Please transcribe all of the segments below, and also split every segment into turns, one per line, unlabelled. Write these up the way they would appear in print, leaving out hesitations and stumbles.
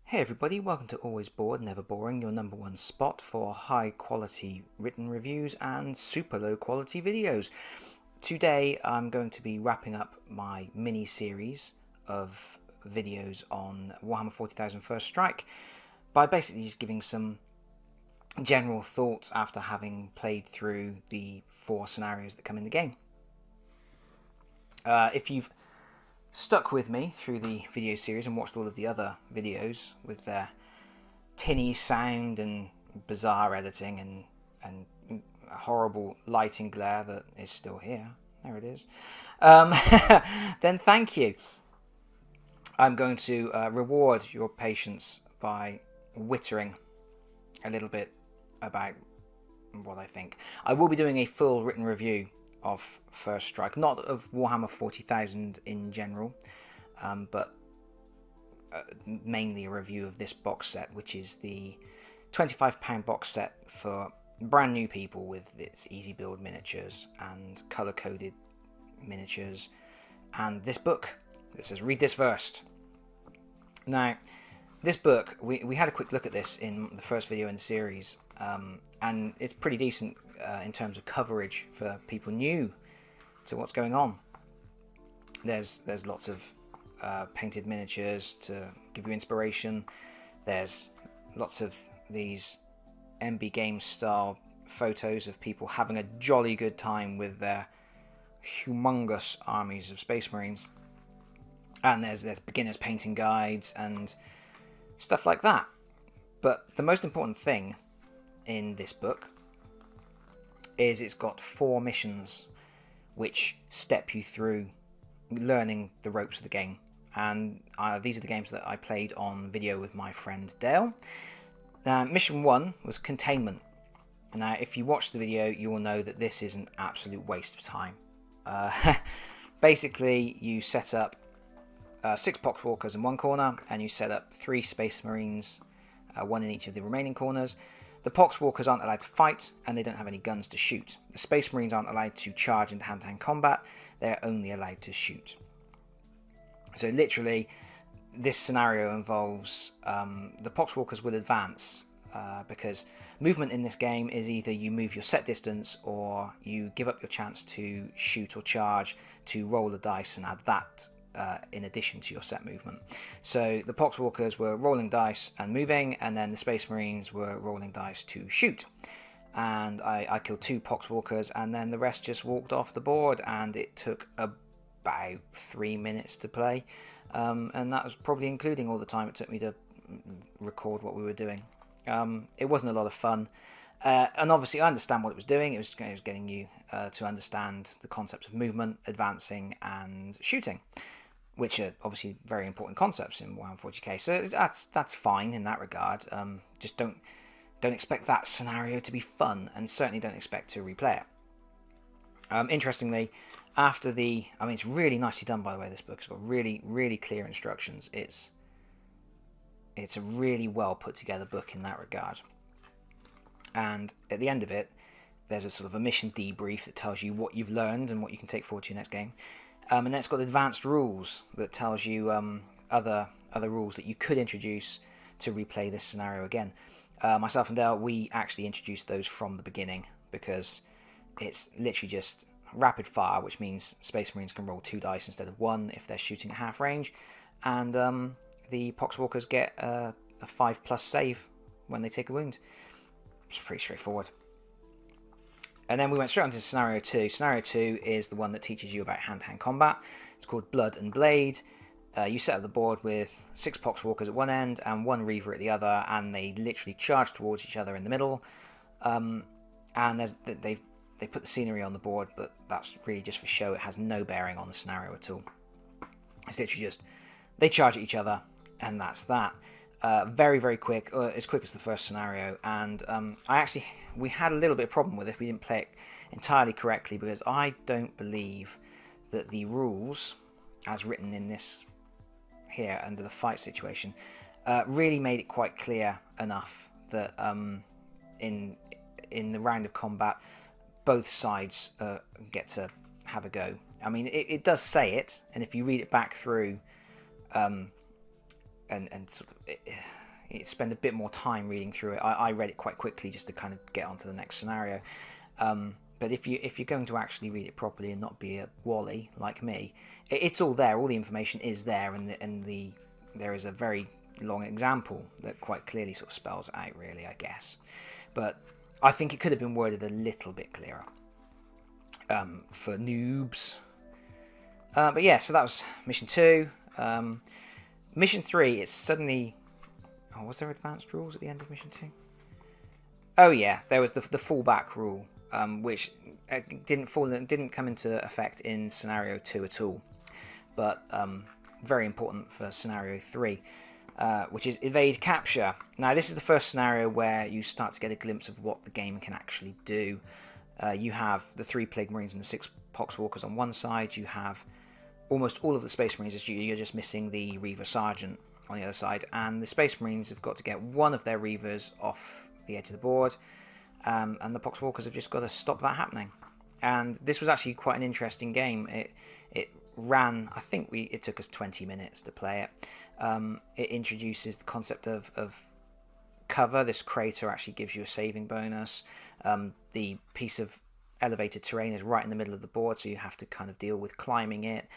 Hey everybody, welcome to Always Bored, Never Boring, your number one spot for high quality written reviews and super low quality videos. Today I'm going to be wrapping up my mini series of videos on Warhammer 40,000 First Strike by basically just giving some general thoughts after having played through the 4 scenarios that come in the game. If you've stuck with me through the video series and watched all of the other videos with their tinny sound and bizarre editing and horrible lighting glare that is still here, there it is, then thank you. I'm going to reward your patience by wittering a little bit about what I think. I will be doing a full written review of First Strike, not of Warhammer 40,000 in general, but mainly a review of this box set, which is the £25 box set for brand new people with its easy build miniatures and colour coded miniatures, and this book that says read this first. Now, this book, we had a quick look at this in the first video in the series, and it's pretty decent in terms of coverage for people new to what's going on. There's lots of painted miniatures to give you inspiration. There's lots of these MB Games style photos of people having a jolly good time with their humongous armies of Space Marines. And there's beginners painting guides and stuff like that. But the most important thing in this book is it's got 4 missions which step you through learning the ropes of the game. And these are the games that I played on video with my friend Dale. Mission 1 was Containment. Now, if you watch the video, you will know that this is an absolute waste of time. Basically, you set up 6 Poxwalkers in one corner, and you set up 3 Space Marines, 1 in each of the remaining corners. The Poxwalkers aren't allowed to fight, and they don't have any guns to shoot. The Space Marines aren't allowed to charge into hand-to-hand combat, they're only allowed to shoot. So literally, this scenario involves the Poxwalkers will advance, because movement in this game is either you move your set distance, or you give up your chance to shoot or charge to roll the dice and add that in addition to your set movement. So the Poxwalkers were rolling dice and moving, and then the Space Marines were rolling dice to shoot. And I killed 2 Poxwalkers, and then the rest just walked off the board, and it took about 3 minutes to play. And that was probably including all the time it took me to record what we were doing. It wasn't a lot of fun. And obviously I understand what it was doing. It was getting you to understand the concepts of movement, advancing, and shooting, which are obviously very important concepts in Warhammer 40k. So that's fine in that regard. Just don't expect that scenario to be fun, and certainly don't expect to replay it. Interestingly, after it's really nicely done, by the way. This book has got really, really clear instructions. It's a really well put together book in that regard. And at the end of it, there's a sort of a mission debrief that tells you what you've learned and what you can take forward to your next game. And then it's got advanced rules that tells you other rules that you could introduce to replay this scenario again. Myself and Dale, we actually introduced those from the beginning, because it's literally just rapid fire, which means Space Marines can roll 2 dice instead of 1 if they're shooting at half range, and the Poxwalkers get a 5+ save when they take a wound. It's pretty straightforward. And then we went straight on to Scenario 2. Scenario 2 is the one that teaches you about hand-to-hand combat. It's called Blood and Blade. You set up the board with 6 Poxwalkers at one end and 1 Reaver at the other, and they literally charge towards each other in the middle. And they put the scenery on the board, but that's really just for show. It has no bearing on the scenario at all. It's literally just they charge at each other, and that's that. Very, very quick, as quick as the first scenario, and we had a little bit of problem with it. We didn't play it entirely correctly, because I don't believe that the rules, as written in this here under the fight situation, really made it quite clear enough that in the round of combat, both sides get to have a go. I mean, it does say it, and if you read it back through, and sort of spend a bit more time reading through it. I read it quite quickly just to kind of get on to the next scenario. But if you're going to actually read it properly and not be a wally like me, it's all there. All the information is there, and there is a very long example that quite clearly sort of spells it out, really, I guess. But I think it could have been worded a little bit clearer for noobs. But yeah, so that was mission 2. Mission 3, it's suddenly... Oh, was there advanced rules at the end of mission 2? Oh yeah, there was the fallback rule, which didn't come into effect in scenario 2 at all, but very important for scenario 3, which is evade capture. Now this is the first scenario where you start to get a glimpse of what the game can actually do. You have the 3 Plague Marines and the 6 Poxwalkers on one side. You have almost all of the Space Marines. You're just missing the Reaver Sergeant on the other side, and the Space Marines have got to get one of their Reavers off the edge of the board, and the Poxwalkers have just got to stop that happening. And this was actually quite an interesting game. It ran, I think it took us 20 minutes to play it. It introduces the concept of cover. This crater actually gives you a saving bonus. The piece of elevated terrain is right in the middle of the board, so you have to kind of deal with climbing it,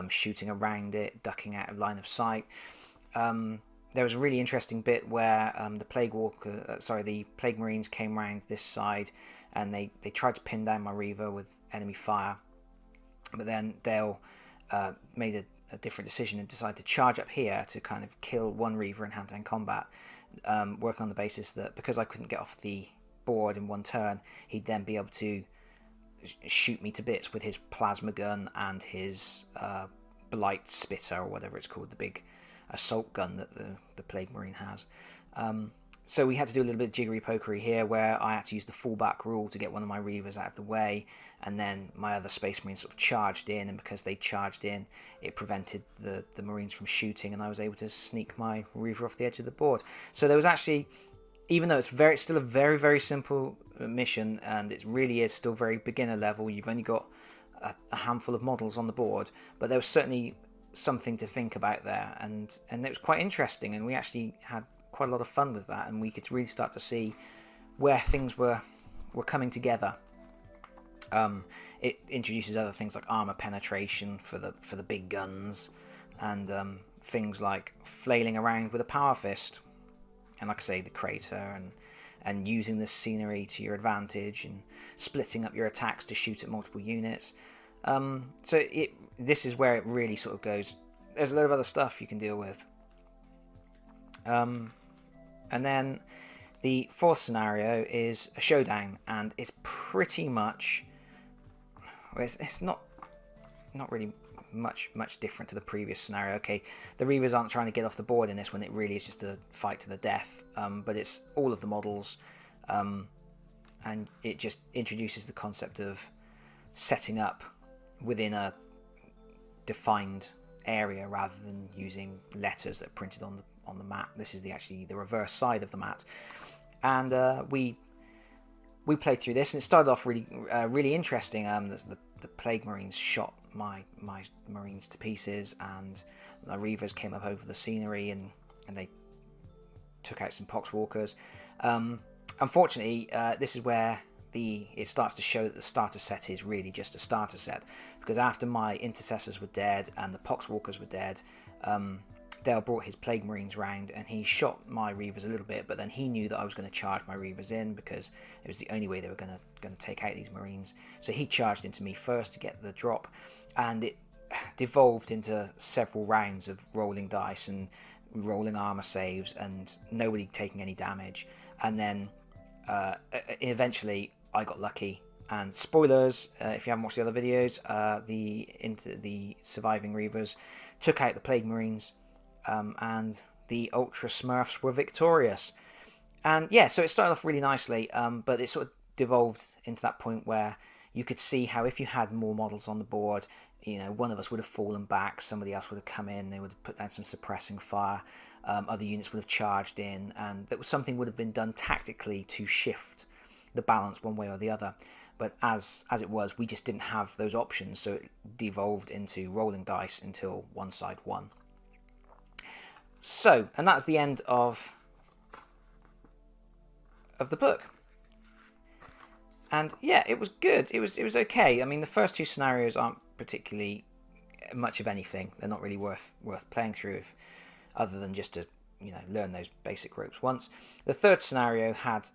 shooting around it, ducking out of line of sight. There was a really interesting bit where the Plague Marines came round this side, and they tried to pin down my Reaver with enemy fire, but then Dale made a different decision and decided to charge up here to kind of kill one Reaver in hand-to-hand combat, working on the basis that because I couldn't get off the board in one turn, he'd then be able to shoot me to bits with his plasma gun and his Blight Spitter, or whatever it's called, the big assault gun that the Plague Marine has. So we had to do a little bit of jiggery pokery here, where I had to use the fallback rule to get one of my Reavers out of the way, and then my other Space Marines sort of charged in, and because they charged in, it prevented the Marines from shooting, and I was able to sneak my Reaver off the edge of the board. So there was actually, even though it's still a very, very simple mission, and it really is still very beginner level, you've only got a handful of models on the board, but there was certainly something to think about there, and it was quite interesting, and we actually had quite a lot of fun with that, and we could really start to see where things were coming together. It introduces other things like armor penetration for the big guns, and things like flailing around with a power fist, and like I say, the crater, and using the scenery to your advantage, and splitting up your attacks to shoot at multiple units. So this is where it really sort of goes. There's a lot of other stuff you can deal with. And then the 4th scenario is a showdown, and it's pretty much, it's not really much different to the previous scenario. Okay, the Reavers aren't trying to get off the board in this one, it really is just a fight to the death, but it's all of the models, and it just introduces the concept of setting up within a defined area rather than using letters that are printed on the mat. This is actually the reverse side of the mat, and we played through this, and it started off really interesting. The Plague Marines shot my Marines to pieces, and my Reavers came up over the scenery, and they took out some Poxwalkers. Unfortunately, this is where it starts to show that the starter set is really just a starter set, because after my Intercessors were dead and the Poxwalkers were dead, Dale brought his Plague Marines round, and he shot my Reavers a little bit, but then he knew that I was going to charge my Reavers in, because it was the only way they were going to take out these Marines. So he charged into me first to get the drop, and it devolved into several rounds of rolling dice and rolling armor saves, and nobody taking any damage. And then eventually I got lucky, and spoilers, if you haven't watched the other videos, the surviving Reavers took out the Plague Marines, and the Ultra Smurfs were victorious. And yeah, so it started off really nicely, but it sort of devolved into that point where you could see how if you had more models on the board, one of us would have fallen back, somebody else would have come in, they would have put down some suppressing fire, other units would have charged in, and something would have been done tactically to shift the balance one way or the other. But as it was, we just didn't have those options, so it devolved into rolling dice until one side won. So, and that's the end of the book. And yeah, it was good. It was okay. I mean, the first two scenarios aren't particularly much of anything. They're not really worth playing through, other than just to learn those basic ropes once. The third scenario had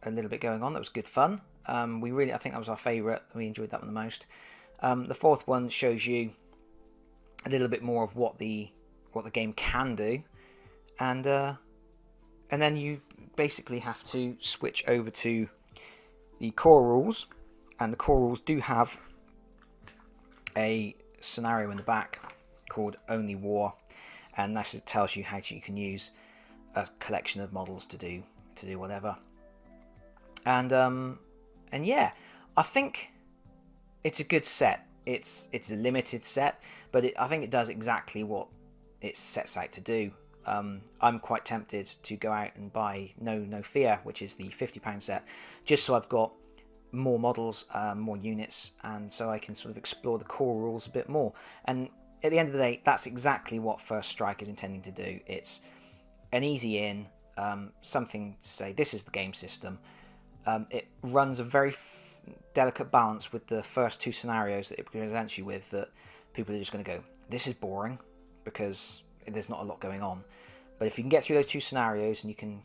a little bit going on that was good fun. I think that was our favourite. We enjoyed that one the most. The fourth one shows you a little bit more of what the game can do, and then you basically have to switch over to the core rules, and the core rules do have a scenario in the back called Only War, and that tells you how you can use a collection of models to do whatever. And yeah, I think it's a good set. It's a limited set, but I think it does exactly what it sets out to do. I'm quite tempted to go out and buy No Fear, which is the £50 set, just so I've got more models, more units, and so I can sort of explore the core rules a bit more. And at the end of the day, that's exactly what First Strike is intending to do. It's an easy in, something to say, this is the game system. It runs a very delicate balance with the first two scenarios that it presents you with, that people are just going to go, this is boring, because there's not a lot going on. But if you can get through those two scenarios and you can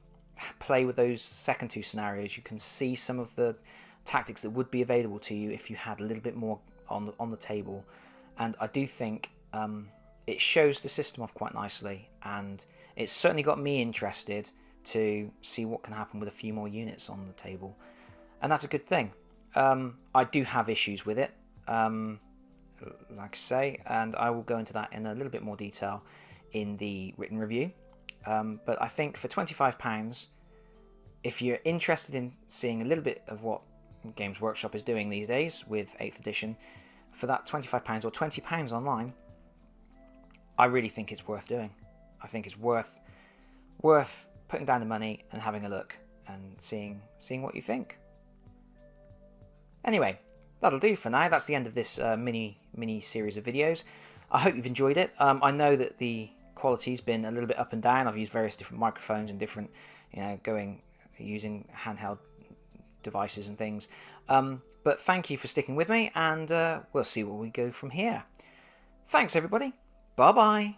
play with those second two scenarios, you can see some of the tactics that would be available to you if you had a little bit more on the table. And I do think it shows the system off quite nicely, and it's certainly got me interested to see what can happen with a few more units on the table, and that's a good thing. I do have issues with it, like I say, and I will go into that in a little bit more detail in the written review. But I think for £25, if you're interested in seeing a little bit of what Games Workshop is doing these days with 8th edition, for that £25 or £20 online, I really think it's worth doing. I think it's worth putting down the money and having a look and seeing what you think. Anyway, that'll do for now. That's the end of this mini series of videos. I hope you've enjoyed it. I know that the quality's been a little bit up and down. I've used various different microphones and different, using handheld devices and things. But thank you for sticking with me, and we'll see where we go from here. Thanks, everybody. Bye-bye.